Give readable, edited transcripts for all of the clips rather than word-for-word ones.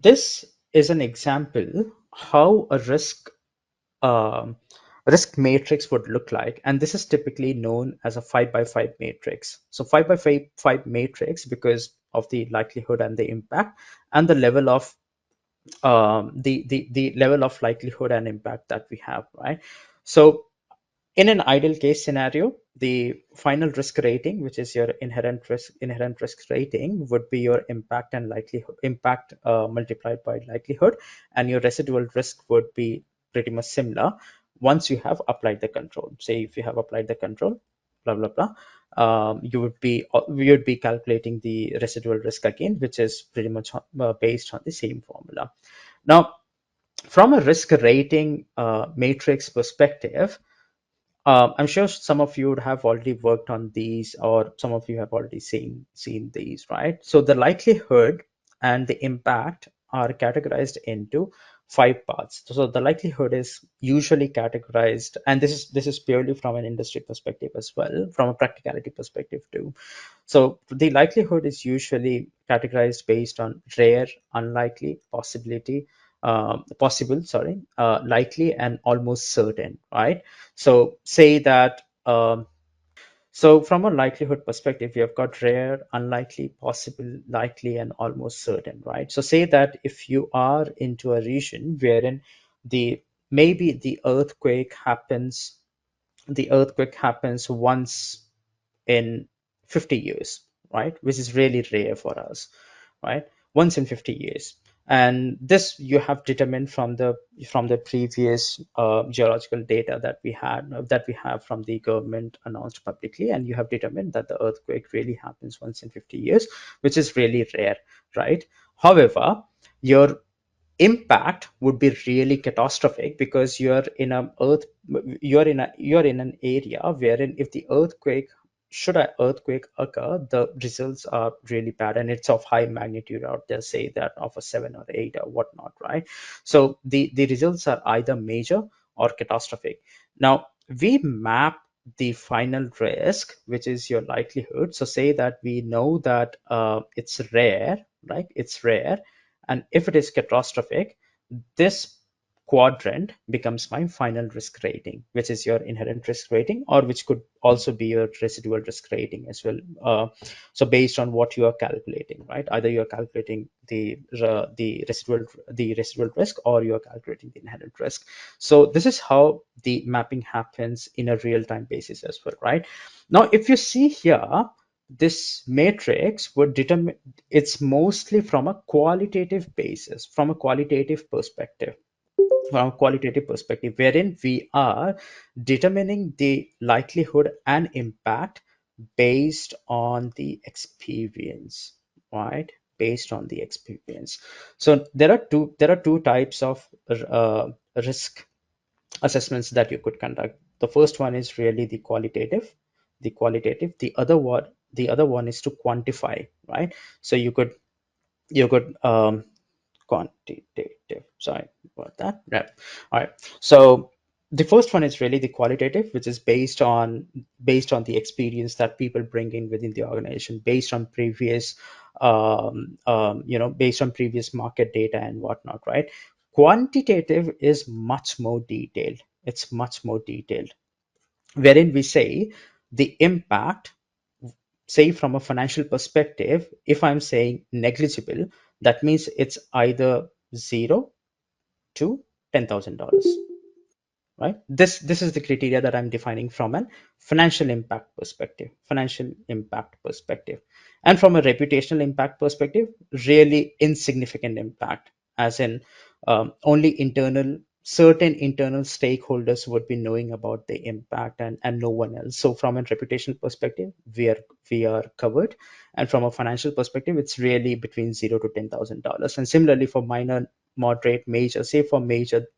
this is an example how a um, risk matrix would look like, and this is typically known as a 5 by 5 matrix. So 5 by 5 matrix because of the likelihood and the impact and the level of the level of likelihood and impact that we have, right? So in an ideal case scenario, the final risk rating, which is your inherent risk rating, would be your impact and likelihood impact multiplied by likelihood, and your residual risk would be pretty much similar once you have applied the control. Say if you have applied the control, blah blah blah, you would be calculating the residual risk again, which is pretty much based on the same formula. Now, from a risk rating matrix perspective, I'm sure some of you would have already worked on these, or some of you have already seen these, right? So the likelihood and the impact are categorized into 5 parts. So the likelihood is usually categorized, and this is purely from an industry perspective as well, from a practicality perspective too. So the likelihood is usually categorized based on rare, unlikely, likely, and almost certain, right? So say that, so from a likelihood perspective, we have got rare, unlikely, possible, likely, and almost certain, right? So say that if you are into a region wherein the maybe the earthquake happens once in 50 years, right? Which is really rare for us, right? Once in 50 years. And this you have determined from the previous geological data that we have from the government announced publicly, and you have determined that the earthquake really happens once in 50 years, which is really rare, right? However, your impact would be really catastrophic because you're in an area wherein if the earthquake should an earthquake occur, the results are really bad, and it's of high magnitude out there, say that of a 7 or 8 or whatnot, right? So the results are either major or catastrophic. Now we map the final risk, which is your likelihood. So say that we know that it's rare, right? It's rare, and if it is catastrophic, this quadrant becomes my final risk rating, which is your inherent risk rating, or which could also be your residual risk rating as well. So based on what you are calculating, right? Either you are calculating the residual risk, or you are calculating the inherent risk. So this is how the mapping happens in a real-time basis as well, right? Now, if you see here, this matrix would determine, it's mostly from a qualitative basis, from a qualitative perspective, wherein we are determining the likelihood and impact based on the experience, right? Based on the experience. So there are two types of risk assessments that you could conduct. The first one is really the other one is to quantify, right? So you could quantitative, sorry about that. Yeah. All right. So the first one is really the qualitative, which is based on the experience that people bring in within the organization, based on based on previous market data and whatnot, right? Quantitative is much more detailed. It's much more detailed, wherein we say the impact, say from a financial perspective, if I'm saying negligible, that means it's either zero to $10,000, right? This is the criteria that I'm defining from an financial impact perspective. And from a reputational impact perspective, really insignificant impact, as in only certain internal stakeholders would be knowing about the impact, and no one else. So from a reputational perspective, we are covered. And from a financial perspective, it's really between $0 to $10,000. And similarly for minor, moderate, major, say for major,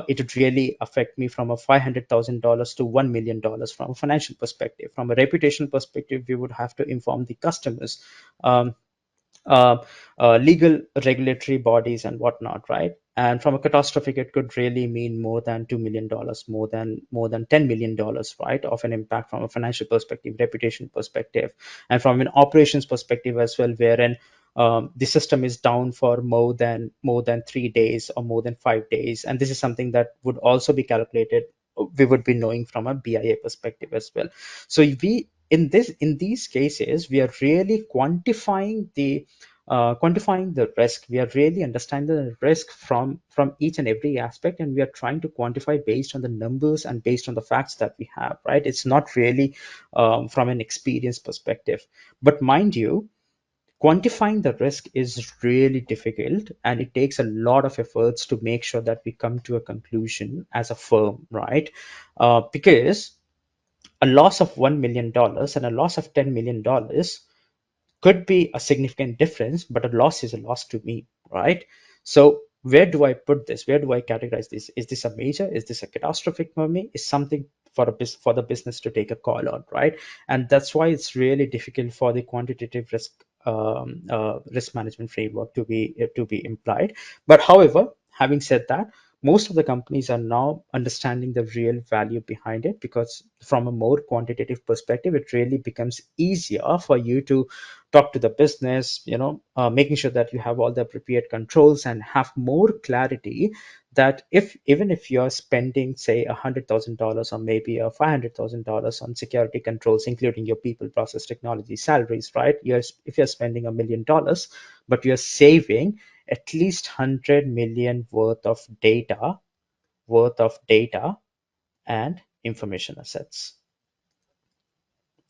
it would really affect me from a $500,000 to $1 million from a financial perspective. From a reputational perspective, we would have to inform the customers, um, uh, legal regulatory bodies and whatnot, right? And from a catastrophic, it could really mean more than $2 million, more than $10 million, right, of an impact from a financial perspective, reputation perspective, and from an operations perspective as well, wherein the system is down for more than 3 days or more than 5 days, and this is something that would also be calculated. We would be knowing from a BIA perspective as well. So we in these cases, we are really quantifying the risk. We are really understanding the risk from each and every aspect, and we are trying to quantify based on the numbers and based on the facts that we have, right? It's not really from an experience perspective. But mind you, quantifying the risk is really difficult, and it takes a lot of efforts to make sure that we come to a conclusion as a firm, right? Because a loss of $1 million and a loss of $10 million could be a significant difference, but a loss is a loss to me, right? So where do I put this? Where do I categorize this? Is this a major? Is this a catastrophic for me? Is something for the business to take a call on, right? And that's why it's really difficult for the quantitative risk management framework to be implied. But however, having said that, most of the companies are now understanding the real value behind it, because from a more quantitative perspective, it really becomes easier for you to talk to the business, making sure that you have all the appropriate controls and have more clarity that if even if you're spending, say, $100,000 or maybe a $500,000 on security controls, including your people, process, technology, salaries, right? If you're spending $1 million, but you're saving at least 100 million worth of data and information assets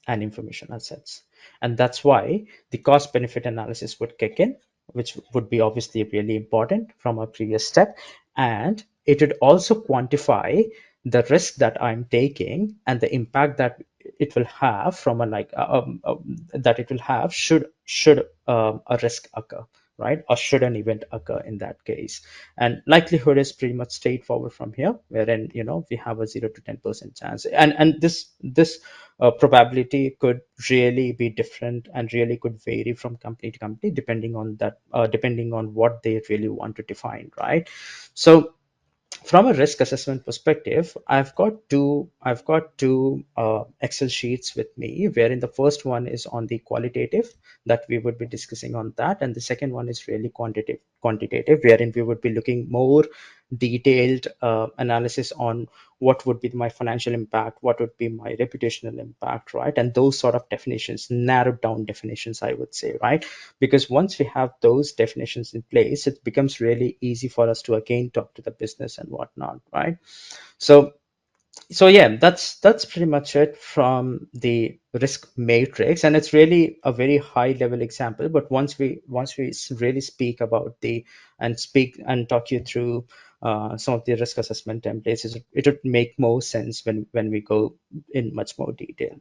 and information assets. And that's why the cost benefit analysis would kick in, which would be obviously really important from a previous step. And it would also quantify the risk that I'm taking and the impact that it will have from a that it will have should a risk occur, right? Or should an event occur in that case. And likelihood is pretty much straightforward from here, wherein we have a 0 to 10% chance. And this probability could really be different and really could vary from company to company, depending on what they really want to define, right? So from a risk assessment perspective, I've got two Excel sheets with me, wherein the first one is on the qualitative, that we would be discussing on that, and the second one is really quantitative, wherein we would be looking more detailed analysis on what would be my financial impact, what would be my reputational impact, right? And those sort of definitions, narrowed down definitions, I would say, right? Because once we have those definitions in place, it becomes really easy for us to again talk to the business and whatnot, right? So so yeah, that's pretty much it from the risk matrix, and it's really a very high level example. But once we really speak about speak and talk you through some of the risk assessment templates, it would make more sense when we go in much more detail.